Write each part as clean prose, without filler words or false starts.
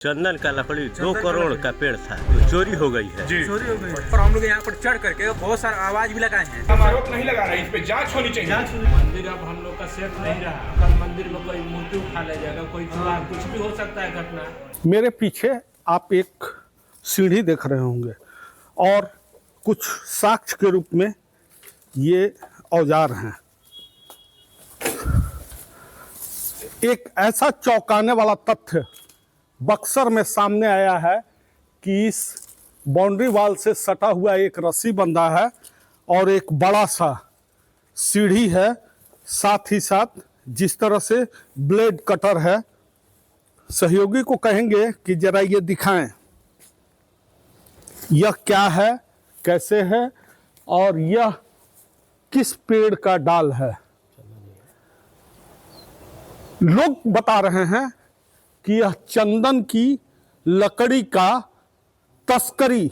चंदन का लकड़ी 2 करोड़ का पेड़ था, तो चोरी हो गई है। चोरी हो गई और हम लोग यहाँ पर चढ़ करके बहुत सारा आवाज भी लगाए हैं। हम आरोप नहीं लगा रहे, इस पे जांच होनी चाहिए। मंदिर अब हम लोग का सेफ नहीं रहा। अगर मंदिर में कोई मूर्ति उठा ले जाएगा, कोई चुरा, कुछ भी हो सकता है घटना। मेरे पीछे आप एक सीढ़ी देख रहे होंगे और कुछ साक्ष्य के रूप में ये औजार हैं। एक ऐसा चौंकाने वाला तथ्य बक्सर में सामने आया है कि इस बाउंड्री वॉल से सटा हुआ एक रस्सी बंधा है और एक बड़ा सा सीढ़ी है, साथ ही साथ जिस तरह से ब्लेड कटर है। सहयोगी को कहेंगे कि जरा ये दिखाएं, यह क्या है, कैसे है और यह किस पेड़ का डाल है। लोग बता रहे हैं कि यह चंदन की लकड़ी का तस्करी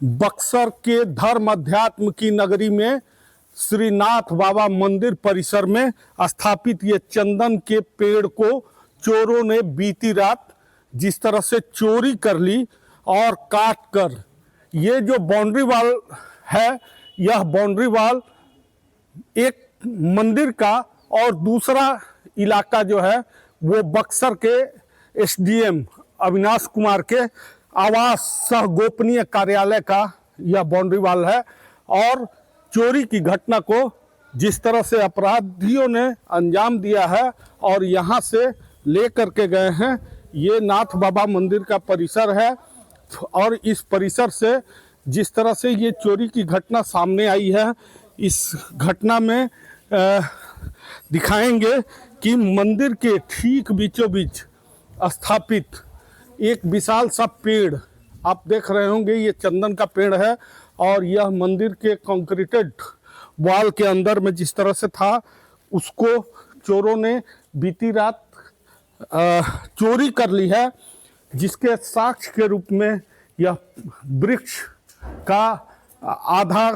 बक्सर के धर्म अध्यात्म की नगरी में श्रीनाथ बाबा मंदिर परिसर में स्थापित ये चंदन के पेड़ को चोरों ने बीती रात जिस तरह से चोरी कर ली और काट कर, ये जो बाउंड्री वॉल है, यह बाउंड्री वॉल एक मंदिर का और दूसरा इलाका जो है वो बक्सर के एसडीएम अविनाश कुमार के आवास सह गोपनीय कार्यालय का यह बाउंड्री वॉल है। और चोरी की घटना को जिस तरह से अपराधियों ने अंजाम दिया है और यहाँ से ले करके गए हैं, ये नाथ बाबा मंदिर का परिसर है और इस परिसर से जिस तरह से ये चोरी की घटना सामने आई है, इस घटना में दिखाएंगे कि मंदिर के ठीक बीचों बीच स्थापित एक विशाल सा पेड़ आप देख रहे होंगे, ये चंदन का पेड़ है और यह मंदिर के कंक्रीटेड वॉल के अंदर में जिस तरह से था, उसको चोरों ने बीती रात चोरी कर ली है, जिसके साक्ष्य के रूप में यह वृक्ष का आधा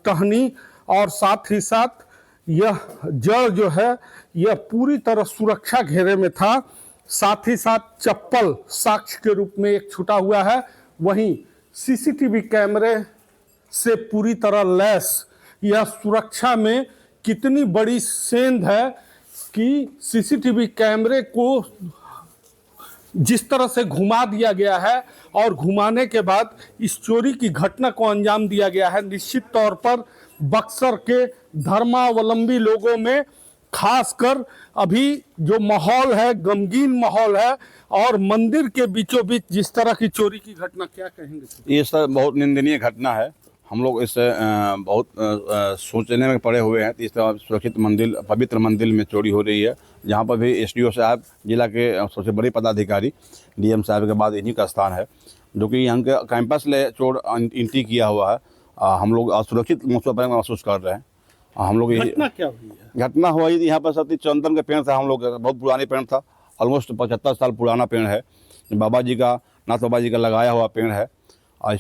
टहनी और साथ ही साथ यह जड़ जो है यह पूरी तरह सुरक्षा घेरे में था। साथ ही साथ चप्पल साक्ष्य के रूप में एक छूटा हुआ है। वहीं सीसीटीवी कैमरे से पूरी तरह लैस यह सुरक्षा में कितनी बड़ी सेंध है कि सीसीटीवी कैमरे को जिस तरह से घुमा दिया गया है और घुमाने के बाद इस चोरी की घटना को अंजाम दिया गया है। निश्चित तौर पर बक्सर के धर्मावलंबी लोगों में खासकर अभी जो माहौल है, गमगीन माहौल है और मंदिर के बीचों बीच जिस तरह की चोरी की घटना, क्या कहेंगे? ये सर बहुत निंदनीय घटना है। हम लोग इससे बहुत सोचने में पड़े हुए हैं। इस तरह सुरक्षित मंदिर, पवित्र मंदिर में चोरी हो रही है, जहाँ पर भी एसडीओ साहब, जिला के सबसे बड़े पदाधिकारी, डीएम साहब के बाद इन्हीं का स्थान है, जो कि यहाँ के कैंपस ले चोर एंट्री किया हुआ है। हम लोग असुरक्षित महसूस कर रहे हैं। हम लोग घटना क्या हुई है? घटना हुआ है यहाँ पर सती चंदन का पेड़ था, हम लोग बहुत पुराने पेड़ था, ऑलमोस्ट 75 साल पुराना पेड़ है। बाबा जी का, नाथ बाबा जी का लगाया हुआ पेड़ है और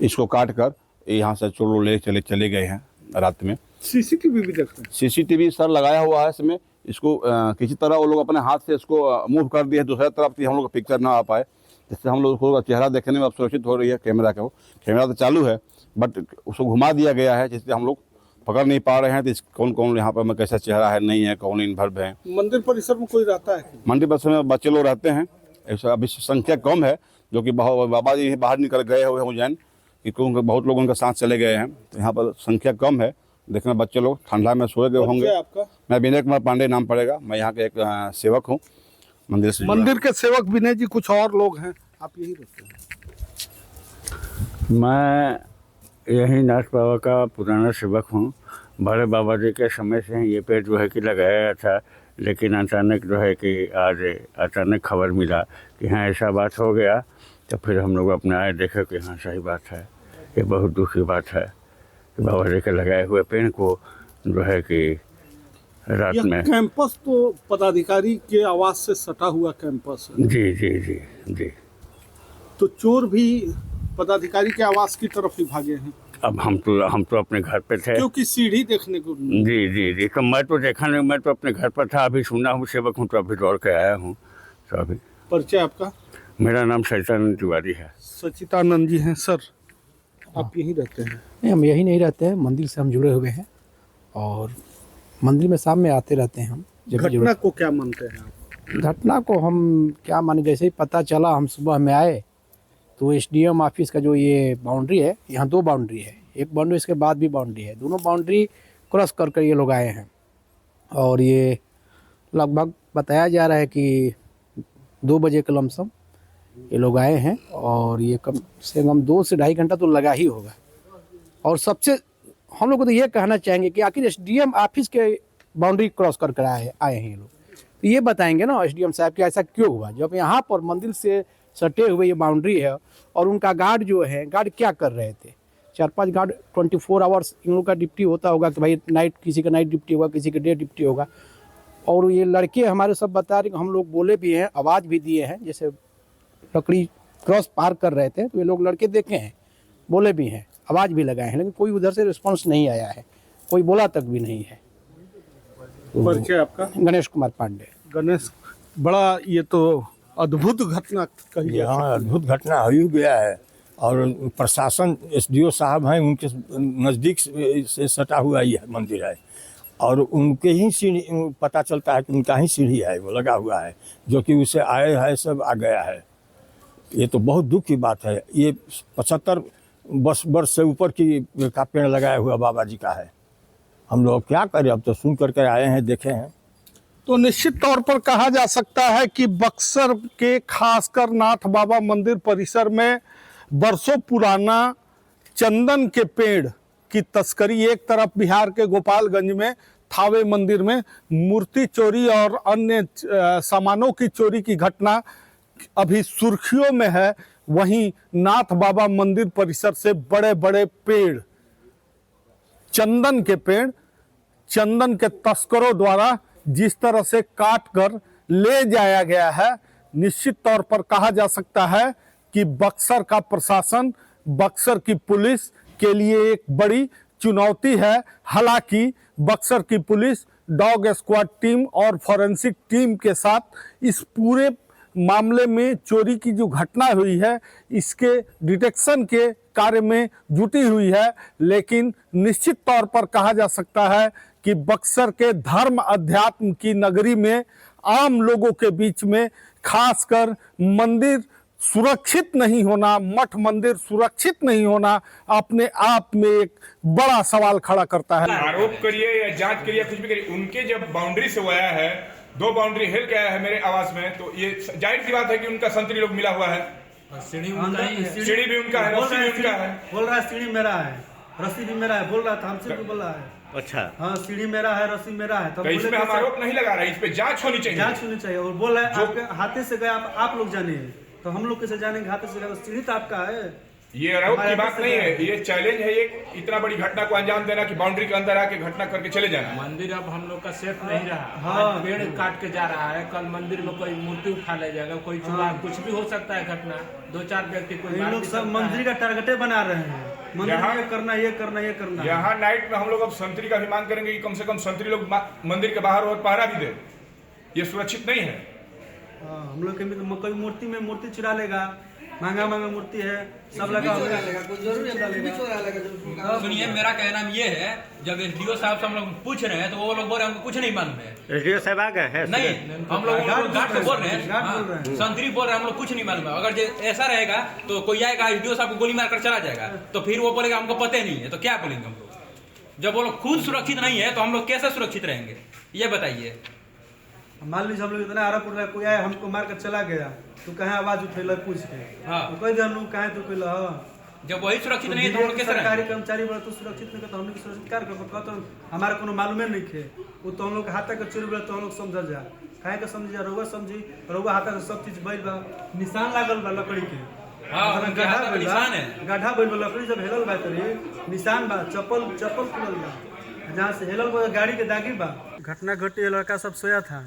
इसको काट कर यहाँ से चोर लोग चले गए हैं रात में। सीसीटीवी भी देखते हैं? सीसीटीवी सर लगाया हुआ है इसमें। इसको किसी तरह वो लोग अपने हाथ से इसको मूव कर दिए दूसरी तरफ से, हम लोग पिक्चर ना आ पाए, जिससे हम लोग को चेहरा देखने में अब सुरक्षित हो रही है। कैमरा तो चालू है बट उसको घुमा दिया गया है, जिससे हम लोग पकड़ नहीं पा रहे हैं तो कौन कौन यहाँ पर में कैसा चेहरा है, नहीं है, कौन इन्वॉल्व है। मंदिर परिसर में कोई रहता है? मंदिर परिसर में बच्चे लोग रहते हैं। ऐसा अभी संख्या कम है, जो कि बाबा जी बाहर निकल गए हुए हैं उज्जैन, क्योंकि बहुत लोग उनके साथ चले गए हैं, तो यहाँ पर संख्या कम है। देखना बच्चे लोग ठंडा में सोए गए होंगे। आपका? मैं विनय कुमार पांडे नाम पड़ेगा, मैं यहाँ के एक सेवक हूँ मंदिर से। मंदिर के सेवक विनय जी, कुछ और लोग हैं, आप यही रहते हैं? मैं यही नाथ बाबा का पुराना सेवक हूँ। बड़े बाबा जी के समय से ये पेड़ जो है कि लगाया था, लेकिन अचानक जो है कि आज अचानक खबर मिला कि हाँ ऐसा बात हो गया, तो फिर हम लोग अपने आए देखे कि हाँ सही बात है। ये बहुत दुख की बात है कि बाबा जी के लगाए हुए पेड़ को जो है कि रात में। कैंपस तो पदाधिकारी के आवास से सटा हुआ कैंपस है। जी जी जी जी। तो चोर भी पदाधिकारी के आवास की तरफ ही भागे हैं। अब हम तो अपने घर पे थे, क्योंकि सीढ़ी देखने को। जी जी जी। तो मैं तो देखा नहीं, मैं तो अपने घर पर था। अभी सुना हूँ सेवक हूँ तो अभी दौड़ के आया हूँ। तो अभी परिचय आपका? मेरा नाम सचिदानंद तिवारी है। सचिदानंद जी हैं सर, आप यहीं रहते हैं? नहीं, हम यही नहीं रहते हैं, मंदिर से हम जुड़े हुए हैं और मंदिर में शाम में आते रहते हैं हम। जब भी घटना को क्या मानते हैं आप? घटना को हम क्या माने, जैसे ही पता चला हम सुबह में आए तो एसडीएम ऑफिस का जो ये बाउंड्री है, यहाँ 2 बाउंड्री है, एक बाउंड्री इसके बाद भी बाउंड्री है, दोनों बाउंड्री क्रॉस कर कर ये लोग आए हैं और ये लगभग बताया जा रहा है कि 2 बजे के लमसम ये लोग आए हैं और ये कम से कम 2 से ढाई घंटा तो लगा ही होगा। और सबसे हम लोग को तो ये कहना चाहेंगे कि आखिर एसडीएम ऑफिस के बाउंड्री क्रॉस कर कर आए हैं ये लोग, तो ये बताएंगे ना एसडीएम साहब कि ऐसा क्यों हुआ, जब यहाँ पर मंदिर से सटे हुए ये बाउंड्री है और उनका गार्ड जो है, गार्ड क्या कर रहे थे? 4-5 गार्ड 24 आवर्स इन लोगों का ड्यूटी होता होगा कि भाई नाइट, किसी का नाइट ड्यूटी होगा, किसी का डे ड्यूटी होगा। और ये लड़के हमारे सब बता रहे कि हम लोग बोले भी हैं, आवाज़ भी दिए हैं, जैसे लकड़ी क्रॉस पार कर रहे थे तो ये लोग लड़के देखे हैं, बोले भी हैं, आवाज़ भी लगाए हैं, लेकिन कोई उधर से रिस्पॉन्स नहीं आया है, कोई बोला तक भी नहीं है। परिचय आपका? गणेश कुमार पांडे। गणेश, बड़ा ये तो अद्भुत घटना कही है। यहाँ अद्भुत घटना हो ही गया है और प्रशासन एसडीओ साहब हैं, उनके नज़दीक से सटा हुआ ये मंदिर है और उनके ही सीढ़ी पता चलता है कि उनका ही सीढ़ी है वो लगा हुआ है, जो कि उसे आए है सब आ गया है। ये तो बहुत दुख की बात है। ये 75 वर्ष से ऊपर का पेड़ लगाया हुआ बाबा जी का है। हम लोग क्या करें, अब तो सुन करके आए हैं, देखे हैं। तो निश्चित तौर पर कहा जा सकता है कि बक्सर के खासकर नाथ बाबा मंदिर परिसर में बरसों पुराना चंदन के पेड़ की तस्करी, एक तरफ बिहार के गोपालगंज में थावे मंदिर में मूर्ति चोरी और अन्य सामानों की चोरी की घटना अभी सुर्खियों में है, वहीं नाथ बाबा मंदिर परिसर से बड़े बड़े पेड़, चंदन के पेड़, चंदन के तस्करों द्वारा जिस तरह से काट कर ले जाया गया है, निश्चित तौर पर कहा जा सकता है कि बक्सर का प्रशासन, बक्सर की पुलिस के लिए एक बड़ी चुनौती है। हालांकि बक्सर की पुलिस डॉग स्क्वाड टीम और फॉरेंसिक टीम के साथ इस पूरे मामले में, चोरी की जो घटना हुई है, इसके डिटेक्शन के कार्य में जुटी हुई है। लेकिन निश्चित तौर पर कहा जा सकता है कि बक्सर के धर्म अध्यात्म की नगरी में, आम लोगों के बीच में, खासकर मंदिर सुरक्षित नहीं होना, मठ मंदिर सुरक्षित नहीं होना अपने आप में एक बड़ा सवाल खड़ा करता है। आरोप करिए या जांच करिए, कुछ भी करिए, उनके जब बाउंड्री से वो आया है, 2 बाउंड्री हिल के आया है मेरे आवास में, तो ये जाहिर सी बात है कि उनका संतरी लोग मिला हुआ है। सीढ़ी भी उनका ही है। सीढ़ी भी उनका है, रस्सी भी उनका है। बोल रहा है सीढ़ी मेरा है, रस्सी भी मेरा है, बोल रहा था, हमसे भी बोल रहा है। अच्छा, हाँ, सीढ़ी मेरा है, रस्सी मेरा है। तो इसमें हम आरोप नहीं लगा रहे, इस पे जांच होनी चाहिए। जांच होनी चाहिए। और बोल रहा है आपके हाथे से गया, आप लोग जानिए, तो हम लोग कैसे जानेंगे हाथे से गया? सीढ़ी तो आपका है। ये आरोप की बात नहीं है, ये चैलेंज है एक इतना बड़ी घटना को अंजाम देना कि बाउंड्री के अंदर आके घटना करके चले जाना। मंदिर अब हम लोग का सेफ नहीं रहा। हाँ। आज पेड़ काट के जा रहा है, कल मंदिर में कोई मूर्ति उठा ले जाएगा, कोई चुरा, कुछ भी हो सकता है घटना। 2-4 व्यक्ति कोई ये लोग सब मंदिर का टारगेटे बना रहे हैं, मंदिर ये करना, ये करना, ये करना। यहाँ नाइट में हम लोग अब संतरी का भी मांग करेंगे कि कम से कम संतरी लोग मंदिर के बाहर और पहरा भी दे। ये सुरक्षित नहीं है। हम लोग के कोई मूर्ति में मूर्ति चुरा लेगा, महंगा मूर्ति है, सब लगा सुनिए, मेरा कहना ये है, जब एसडीओ साहब से हम लोग पूछ रहे हैं तो वो लोग बोल रहे हैं हमको कुछ नहीं मालूम है। एसडीओ साहब आ गए हैं? नहीं, हम लोग गार्ड से बोल रहे हैं, संतरी बोल रहे हैं हम लोग कुछ नहीं मालूम है। अगर ऐसा रहेगा तो कोई आएगा एसडीओ साहब को गोली मारकर चला जाएगा, तो फिर वो बोलेगा हमको पता नहीं है, तो क्या बोलेंगे हम लोग? जब वो लोग खुद सुरक्षित नहीं है तो हम लोग कैसे सुरक्षित रहेंगे, ये बताइए। मान लीजिए हम लोग इतना आरोप उठ रहा है, कोई आया हमको मार कर चला गया, तो कहे आवाज उठेला पूछ के, हाँ, तो कह दे हम लोग कहे तो कहला। जब वही सुरक्षित नहीं है तो हम लोग कैसे रहेंगे? सरकारी कर्मचारी बोला तो सुरक्षित नहीं, तो हम लोग सुरक्षित कार्य करते, तो हमारे कोनो मालूम नहीं थे, वो तो हम लोग हाथ तक चोरी बोला तो हम लोग समझ जा, काहे के समझ जा, रउआ समझी, रउआ हाथ तक सब चीज बैल बा, निशान लागल बा लकड़ी के, गड्ढा बैल बा लकड़ी जब हेलल बा तरी निशान बा, चप्पल खुलल बा, जहाँ से हेलल बा गाड़ी के दागी बा। घटना घटी, लड़का सब सोया था,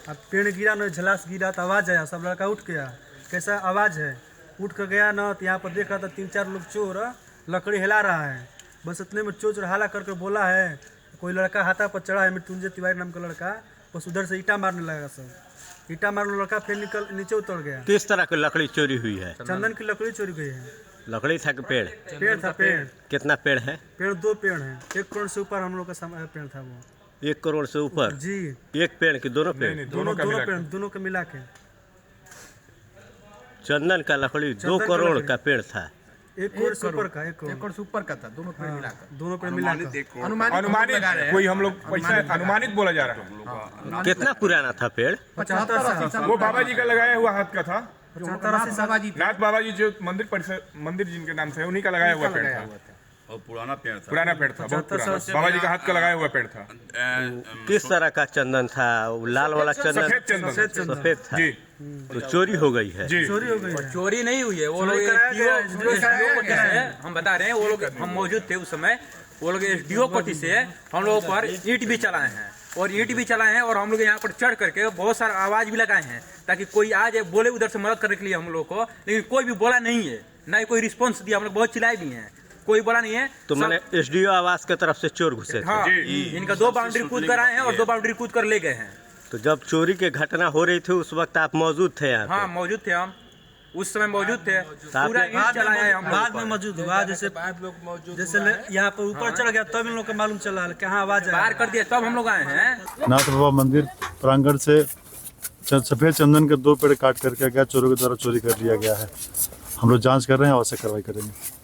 अब पेड़ गिरा न, झलास गिरा तो आवाज़ आया, सब लड़का उठ गया, कैसा आवाज़ है, उठ कर गया न, तो यहाँ पर देखा तो 3-4 लोग चोर लकड़ी हिला रहा है। बस इतने में चोर हाला करके बोला है, कोई लड़का हाथा पर चढ़ा है, मृत्युंजय तिवारी नाम का लड़का, बस उधर से ईंटा मारने लगा सब। ईटा मारो लड़का फिर निकल नीचे उतर गया। किस तरह की लकड़ी चोरी हुई है? चंदन की लकड़ी चोरी गई है। लकड़ी था कि पेड़? पेड़ था, पेड़। कितना पेड़ है? पेड़ 2 पेड़ हैं, 1 करोड़ से ऊपर हम लोग का पेड़ था वो। 1 करोड़ से ऊपर जी। एक पेड़ की दोनों पेड़? दोनों पेड़, दोनों को मिला के। चंदन का लकड़ी 2 करोड़ का पेड़ था। 1 करोड़ से ऊपर का, 1 करोड़ से ऊपर का था, दोनों पेड़ मिलाकर। दोनों पेड़ मिलाकर अनुमानित कोई हम लोग पैसा अनुमानित बोला जा रहा है। कितना पुराना था पेड़? 75 साल। वो बाबा जी का लगाया हुआ हाथ का था। 75 साल। नाथ बाबा जी जो मंदिर परिसर मंदिर जिनके नाम से है, उन्हीं का लगाया हुआ पेड़ था। और पुराना पेड़ था। पुराना पेड़ था, बहुत पुराना। बाबा जी का हाथ का लगाया हुआ पेड़ था। किस तरह का चंदन था? वो लाल वाला चंदन? सफेद चंदन। सफेद था। जी। तो चोरी हो गई है? जी। चोरी हो गई है। चोरी नहीं हुई है, वो लोग हम बता रहे हैं, वो लोग हम मौजूद थे उस समय। वो लोग एसडीओ कोठी से हम लोगों पर ईंट भी चलाए हैं और हम लोग यहाँ पर चढ़ करके बहुत सारा आवाज भी लगाए हैं ताकि कोई आ जाए बोले उधर से मदद करने के लिए हम लोग को, लेकिन कोई भी बोला नहीं है, ना ही कोई रिस्पॉन्स दिया। हम लोग बहुत चिल्लाए भी हैं, कोई बोला नहीं है। तो मैंने एसडीओ आवास की तरफ से चोर घुसे थे? हाँ, इनका 2 बाउंड्री कूद कर आए हैं और 2 बाउंड्री कूद कर ले गए हैं। तो जब चोरी की घटना हो रही थी उस वक्त आप मौजूद थे यहाँ? हाँ, मौजूद थे, हम उस समय मौजूद थे। पूरा ईंट चलाया है हम लोग बाद में मौजूद हुआ, जैसे यहाँ पर ऊपर चढ़ गया तब इन लोग को मालूम चला कहाँ आवाज पार कर दिया, तब हम लोग आए हैं। नाथ बाबा मंदिर प्रांगण से सफेद चंदन के 2 पेड़ काट करके गया, चोरों के द्वारा चोरी कर लिया गया है। हम लोग जांच कर रहे हैं, आवश्यक कार्रवाई करेंगे।